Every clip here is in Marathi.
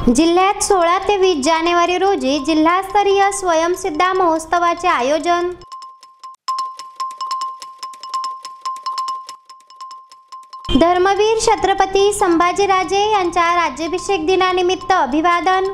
जिल्ह्यात 16 ते 20 जानेवारी रोजी जिल्हास्तरीय स्वयंसिद्धा महोत्सवाचे आयोजन। धर्मवीर छत्रपती संभाजीराजे यांच्या राज्याभिषेक दिनानिमित्त अभिवादन।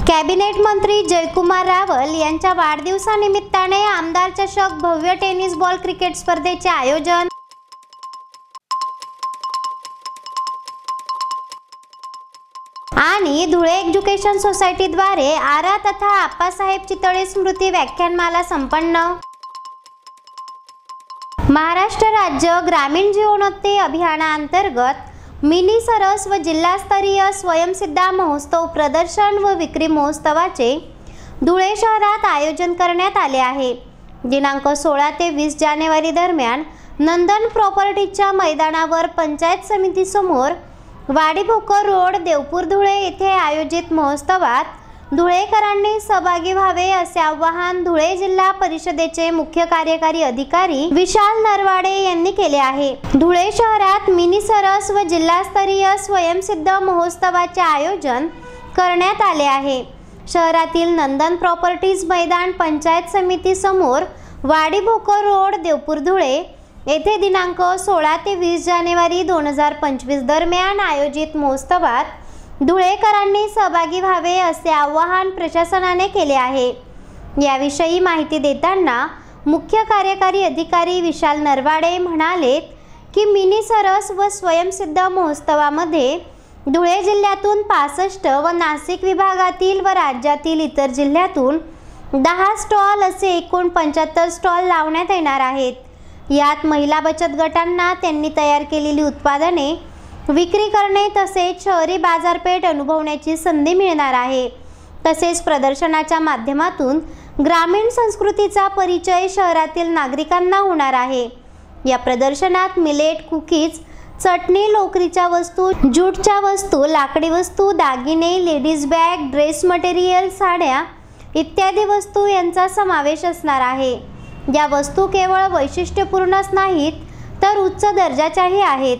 कॅबिनेट मंत्री जयकुमार रावल यांच्या वाढदिवसानिमित्ताने आमदार चषक भव्य टेनिस बॉल क्रिकेट स्पर्धेचे आयोजन। आणि धुळे एज्युकेशन सोसायटीद्वारे आरा तथा आप्पासाहेब चितळे स्मृती व्याख्यानमाला संपन्न। महाराष्ट्र राज्य ग्रामीण जीवनोन्नती अभियानांतर्गत मिनी सरस व जिल्हास्तरीय स्वयंसिद्धा महोत्सव प्रदर्शन व विक्री महोत्सवाचे धुळे शहरात आयोजन करण्यात आले आहे। दिनांक 16 ते 20 जानेवारी दरम्यान नंदन प्रॉपर्टीच्या मैदानावर पंचायत समिती समोर वाडीभोकर रोड देवपूर धुळे येथे आयोजित महोत्सवात धुळेकरांनी सहभागी व्हावे असे आवाहन धुळे जिल्हा परिषदेचे मुख्य कार्यकारी अधिकारी विशाल नरवाडे यांनी केले आहे। धुळे शहरात मिनी सरस व जिल्हास्तरीय स्वयंसिद्ध महोत्सवाचे आयोजन करण्यात आले आहे। शहरातील नंदन प्रॉपर्टीज मैदान पंचायत समिती समोर वाडीभोकर रोड देवपूर धुळे येथे दिनांक 16 ते 20 जानेवारी 2025 दरम्यान आयोजित महोत्सवात धुळेकरांनी सहभागी व्हावे असे आवाहन प्रशासनाने केले आहे। याविषयी माहिती देताना मुख्य कार्यकारी अधिकारी विशाल नरवाडे म्हणाले की मिनी सरस व स्वयंसिद्ध महोत्सवामध्ये धुळे जिल्ह्यातून 65 व नाशिक विभागातील व राज्यातील इतर जिल्ह्यातून 10 स्टॉल असे एकूण 75 स्टॉल लावण्यात येणार आहेत। यात महिला बचत गटांना त्यांनी तयार केलेली उत्पादने विक्री करणे तसेच शहरी बाजारपेठ अनुभवण्याची संधी मिळणार आहे। तसेच प्रदर्शनाच्या माध्यमातून ग्रामीण संस्कृतीचा परिचय शहरातील नागरिकांना होणार आहे। या प्रदर्शनात मिलेट कुकीज, चटणी, लोकरीच्या वस्तू, ज्यूटच्या वस्तू, लाकडी वस्तू, दागिने, लेडीज बॅग, ड्रेस मटेरियल, साड्या इत्यादी वस्तू यांचा समावेश असणार आहे। या वस्तू केवळ वैशिष्ट्यपूर्णच नाहीत तर उच्च दर्जाच्याही आहेत।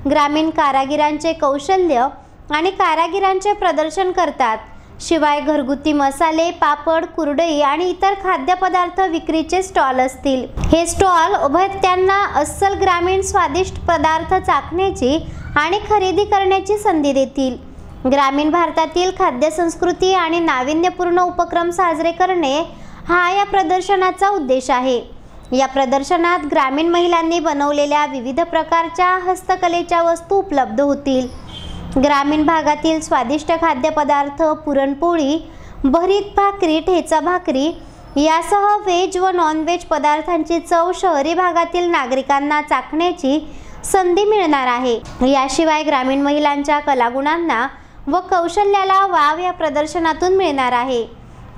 ग्रामीण कारागिरांचे कौशल्य आणि कारागिरांचे प्रदर्शन करतात। शिवाय घरगुती मसाले, पापड, कुरडई आणि इतर खाद्यपदार्थ विक्रीचे स्टॉल असतील। हे स्टॉल उभयत्यांना अस्सल ग्रामीण स्वादिष्ट पदार्थ चाखण्याची आणि खरेदी करण्याची संधी देतील। ग्रामीण भारतातील खाद्य संस्कृती आणि नाविन्यपूर्ण उपक्रम साजरे करणे हा या प्रदर्शनाचा उद्देश आहे। या प्रदर्शनात ग्रामीण महिलांनी बनवलेल्या विविध प्रकारच्या हस्तकलेच्या वस्तू उपलब्ध होतील। ग्रामीण भागातील स्वादिष्ट खाद्यपदार्थ, पुरणपोळी, भरीत भाकरी, ठेचा भाकरी यासह व्हेज व नॉन व्हेज पदार्थांची चव शहरी भागातील नागरिकांना चाखण्याची संधी मिळणार आहे। याशिवाय ग्रामीण महिलांच्या कलागुणांना व कौशल्याला वाव या प्रदर्शनातून मिळणार आहे।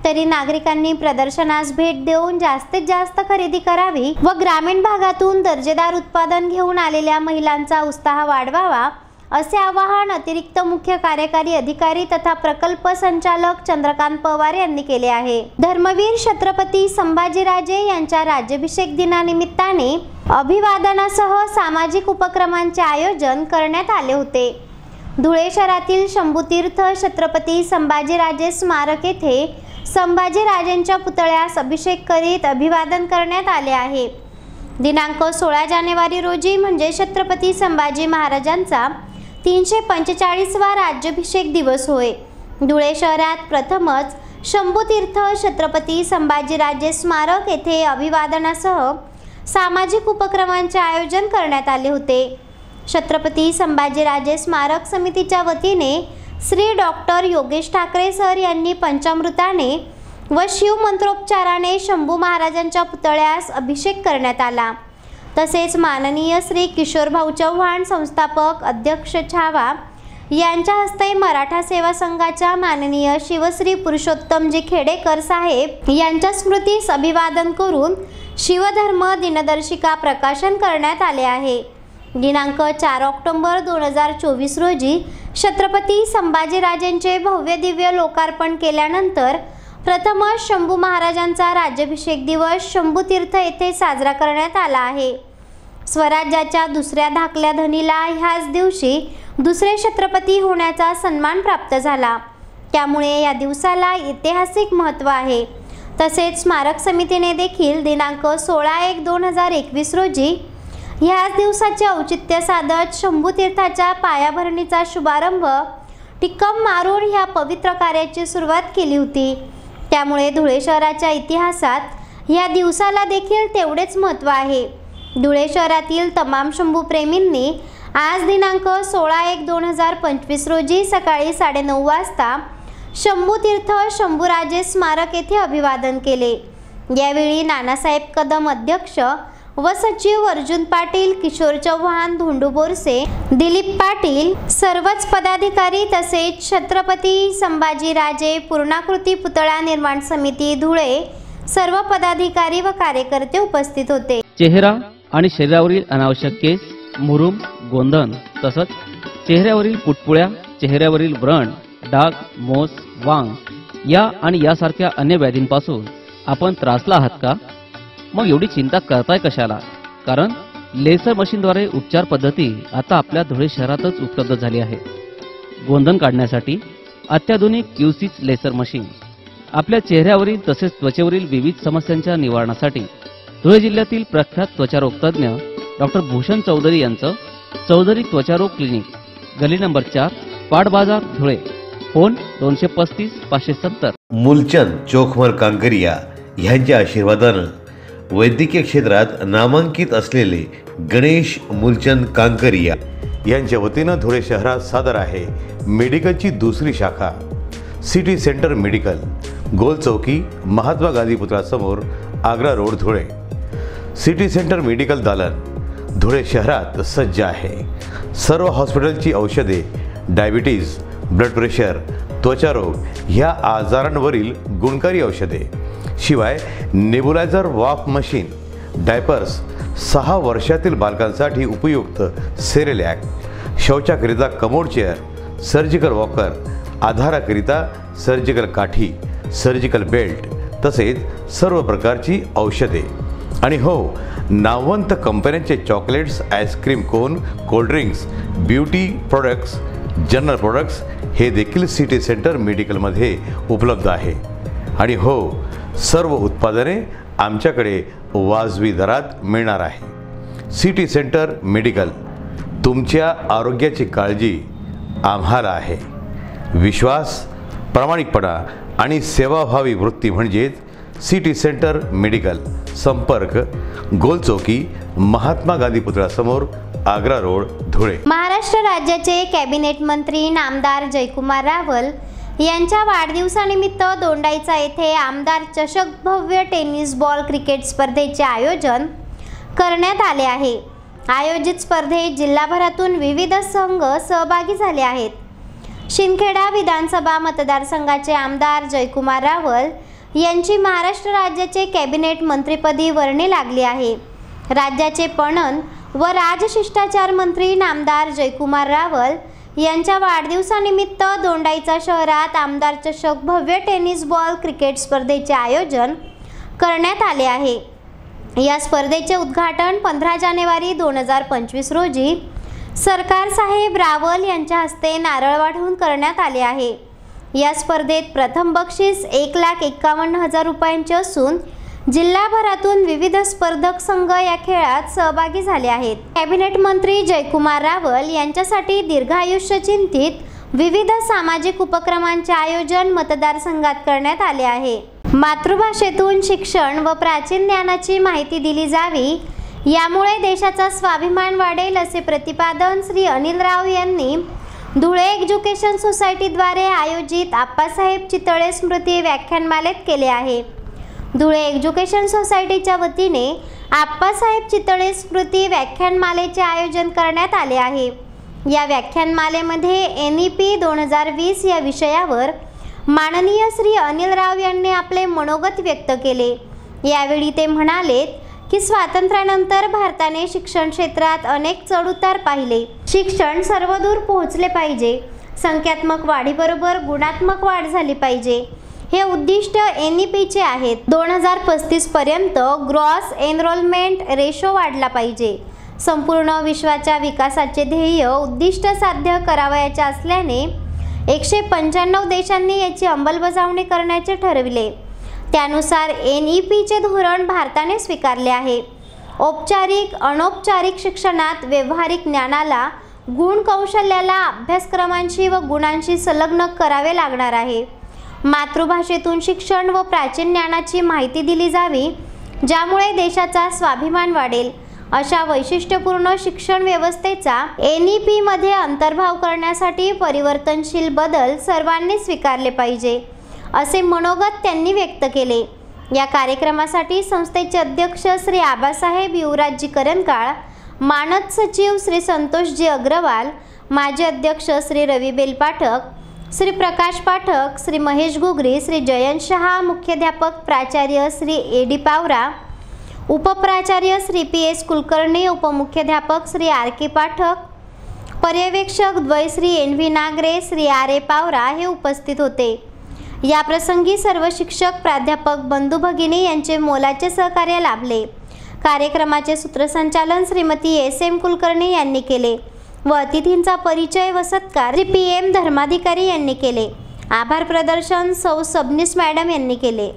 तरी नागरिकांनी प्रदर्शनास भेट देऊन जास्तीत जास्त खरेदी करावी व ग्रामीण भागातून दर्जेदार उत्पादन घेऊन आलेल्या महिलांचा उत्साह वाढवावा असे आवाहन अतिरिक्त मुख्य कार्यकारी अधिकारी तथा प्रकल्प संचालक चंद्रकांत पवार यांनी केले आहे। धर्मवीर छत्रपती संभाजीराजे यांच्या राज्याभिषेक दिनानिमित्ताने अभिवादनासह सामाजिक उपक्रमांचे आयोजन करण्यात आले होते। धुळे शहरातील शंभूतीर्थ छत्रपती संभाजीराजे स्मारक येथे संभाजीराजेंच्या पुतळ्यास अभिषेक करीत अभिवादन करण्यात आले आहे। दिनांक 16 जानेवारी रोजी म्हणजे छत्रपती संभाजी महाराजांचा 345वा राज्याभिषेक दिवस होय। धुळे शहरात प्रथमच शंभूतीर्थ छत्रपती संभाजीराजे स्मारक येथे अभिवादनासह सामाजिक उपक्रमांचे आयोजन करण्यात आले होते। छत्रपती संभाजीराजे स्मारक समितीच्या वतीने श्री डॉक्टर योगेश ठाकरे सर यांनी पंचामृताने व शिवमंत्रोपचाराने शंभू महाराजांच्या पुतळ्यास अभिषेक करण्यात आला। तसेच माननीय श्री किशोरभाऊ चव्हाण संस्थापक अध्यक्ष छावा यांच्या हस्ते मराठा सेवा संघाच्या माननीय शिवश्री पुरुषोत्तमजी खेडेकर साहेब यांच्या स्मृतीस अभिवादन करून शिवधर्म दिनदर्शिका प्रकाशन करण्यात आले आहे। दिनांक 4 ऑक्टोबर 2024 रोजी छत्रपती संभाजीराजेंचे भव्य दिव्य लोकार्पण केल्यानंतर प्रथमच शंभू महाराजांचा राज्याभिषेक दिवस शंभूतीर्थ येथे साजरा करण्यात आला आहे। स्वराज्याच्या दुसऱ्या धाकल्या धनीला ह्याच दिवशी दुसरे छत्रपती होण्याचा सन्मान प्राप्त झाला। त्यामुळे या दिवसाला ऐतिहासिक महत्त्व आहे। तसेच स्मारक समितीने देखील दिनांक 16/1/2021 रोजी ह्याच दिवसाचे औचित्य साधत शंभूतीर्थाच्या पायाभरणीचा शुभारंभ टिक्कम मारून ह्या पवित्र कार्याची सुरुवात केली होती। त्यामुळे धुळे शहराच्या इतिहासात या दिवसाला देखील तेवढेच महत्त्व आहे। धुळे शहरातील तमाम शंभूप्रेमींनी आज दिनांक 16/1/2025 रोजी सकाळी 9:30 वाजता शंभूतीर्थ शंभूराजे स्मारक येथे अभिवादन केले। यावेळी नानासाहेब कदम अध्यक्ष व सचिव अर्जुन पाटील, किशोर चव्हाण, धोंडू बोरसे, दिलीप पाटील, सर्वच पदाधिकारी तसेच छत्रपती संभाजीराजे पूर्णाकृती पुतळा निर्माण समिती धुळे सर्व पदाधिकारी व कार्यकर्ते उपस्थित होते। चेहरा आणि शरीरावरील अनावश्यक केस, मुरुम, गोंधन तसंच चेहऱ्यावरील पुटपुळ्या, चेहऱ्यावरील व्रण, डाग, मोस, वांग या आणि यासारख्या अन्य व्याधींपासून आपण त्रासला आहात का? मग एवढी चिंता करताय कशाला? कारण लेसर मशीनद्वारे उपचार पद्धती आता आपल्या धुळे शहरातच उपलब्ध झाली आहे। गोंधन काढण्यासाठी अत्याधुनिक क्यूसिस लेसर मशीन, आपल्या चेहऱ्यावरील तसेच त्वचेवरील विविध समस्यांच्या निवारणासाठी धुळे जिल्ह्यातील प्रख्यात त्वचारोग तज्ञ डॉक्टर भूषण चौधरी यांचं चौधरी त्वचारोग क्लिनिक, गली नंबर 4, पाट बाजार, धुळे। फोन 235 570। मूलचंद चोखमर कांकरिया यांच्या आशीर्वादानं वैद्यकीय क्षेत्रात नामांकित असलेले गणेश मूलचंद कांकरिया यांच्या वतीनं धुळे शहरात सादर आहे मेडिकलची दुसरी शाखा, सिटी सेंटर मेडिकल, गोल चौकी, महात्मा गांधी पुतळ्यासमोर, Agra road, Dhule. City centre medical दालन धुळे शहरात सज्ज आहे। सर्व हॉस्पिटलची औषधे, डायबिटीज, ब्लड प्रेशर, त्वचारोग ह्या आजारांवरील गुणकारी औषधे, शिवाय नेबुलायझर वाफ मशीन, डायपर्स, 6 वर्षातील बालकांसाठी उपयुक्त सेरेलॅक, शौचाकरिता कमोड चेअर, सर्जिकल वॉकर, आधाराकरिता सर्जिकल काठी, सर्जिकल बेल्ट तसेच सर्व प्रकारची औषधे आणि हो, नामवंत कंपन्यांचे chocolates, ice cream cone, cold drinks, beauty products, general products हे देखील सिटी सेंटर मेडिकलमध्ये उपलब्ध आहे। आणि हो, सर्व उत्पादने आमच्याकडे वाजवी दरात मिळणार आहे। सिटी सेंटर मेडिकल, तुमच्या आरोग्याची काळजी आम्हाला आहे। विश्वास, प्रामाणिकपणा आणि सेवाभावी वृत्ती म्हणजेच सिटी सेंटर मेडिकल। संपर्क गोल चौकी, महात्मा गांधी पुतळ्यासमोर, आग्रा रोड, धुळे। महाराष्ट्र राज्याचे कॅबिनेट मंत्री नामदार जयकुमार रावल यांच्या वाढदिवसानिमित्त दोंडाईचा येथे आमदार चषक भव्य टेनिस बॉल क्रिकेट स्पर्धेचे आयोजन करण्यात आले आहे। आयोजित स्पर्धेत जिल्हाभरातून विविध संघ सहभागी झाले आहेत। शिंदखेडा विधानसभा मतदारसंघाचे आमदार जयकुमार रावल यांची महाराष्ट्र राज्याचे कॅबिनेट मंत्रिपदी वर्णी लागली आहे। राज्याचे पणन व राजशिष्टाचार मंत्री नामदार जयकुमार रावल यांच्या वाढदिवसानिमित्त दोंडाईचा शहरात आमदार चषक भव्य टेनिस बॉल क्रिकेट स्पर्धेचे आयोजन करण्यात आले आहे। या स्पर्धेचे उद्घाटन 15 जानेवारी 2025 रोजी सरकार साहेब रावल यांच्या हस्ते नारळ वाढवून करण्यात आले आहे। या स्पर्धेत प्रथम बक्षीस 1,51,000 रुपयांचे असून जिल्हाभरातून विविध स्पर्धक संघ या खेळात सहभागी झाले आहेत। कॅबिनेट मंत्री जयकुमार रावल यांच्यासाठी दीर्घायुष्य चिंतित विविध सामाजिक उपक्रमांचे आयोजन मतदारसंघात करण्यात आले आहे। मातृभाषेतून शिक्षण व प्राचीन ज्ञानाची माहिती दिली जावी, यामुळे देशाचा स्वाभिमान वाढेल असे प्रतिपादन श्री अनिल राव यांनी धुळे एज्युकेशन सोसायटीद्वारे आयोजित आप्पासाहेब चितळे स्मृती व्याख्यानमालेत केले आहे। धुळे एज्युकेशन सोसायटीच्या वतीने आप्पासाहेब चितळे स्मृती व्याख्यानमालेचे आयोजन करण्यात आले आहे। या व्याख्यानमालेमध्ये NEP 2020 या विषयावर माननीय श्री अनिल राव यांनी आपले मनोगत व्यक्त केले। यावेळी ते म्हणाले की स्वातंत्र्यानंतर भारताने शिक्षण क्षेत्रात अनेक चढउतार पाहिले। शिक्षण सर्वदूर पोहोचले पाहिजे, संख्यात्मक वाढीबरोबर गुणात्मक वाढ झाली पाहिजे, हे उद्दिष्ट NEPचे आहेत। 2035 पर्यंत ग्रॉस एनरोलमेंट रेशो वाढला पाहिजे, संपूर्ण विश्वाच्या विकासाचे ध्येय उद्दिष्ट साध्य करावयाचे असल्याने 195 देशांनी याची अंमलबजावणी करण्याचे ठरविले। त्यानुसार NEPचे धोरण भारताने स्वीकारले आहे। औपचारिक अनौपचारिक शिक्षणात व्यावहारिक ज्ञानाला गुण कौशल्याला अभ्यासक्रमांशी व गुणांशी संलग्न करावे लागणार आहे। मातृभाषेतून शिक्षण व प्राचीन ज्ञानाची माहिती दिली जावी, ज्यामुळे देशाचा स्वाभिमान वाढेल। अशा वैशिष्ट्यपूर्ण शिक्षण व्यवस्थेचा NEP मध्ये अंतर्भाव करण्यासाठी परिवर्तनशील बदल सर्वांनी स्वीकारले पाहिजे, असे मनोगत त्यांनी व्यक्त केले। या कार्यक्रमासाठी संस्थेचे अध्यक्ष श्री आबासाहेब युवराजजी करंकाळ, मानद सचिव श्री संतोषजी अग्रवाल, माजी अध्यक्ष श्री रविबेल पाठक, श्री प्रकाश पाठक, श्री महेश गुगरी, श्री जयंत शहा, मुख्याध्यापक प्राचार्य Shri AD Pawara, उपप्राचार्य Shri PS Kulkarni, उपमुख्याध्यापक Shri RK Pathak, पर्यवेक्षक द्वय श्री NV नागरे, श्री RA पावरा हे उपस्थित होते। या प्रसंगी सर्व शिक्षक, प्राध्यापक, बंधू भगिनी यांचे मोलाचे सहकार्य लाभले। कार्यक्रमाचे सूत्रसंचालन श्रीमती SM कुलकर्णी यांनी केले व अतिथींचा परिचय व सत्कार श्री PM धर्माधिकारी यांनी केले। आभार प्रदर्शन सौ सबनीस मॅडम यांनी केले।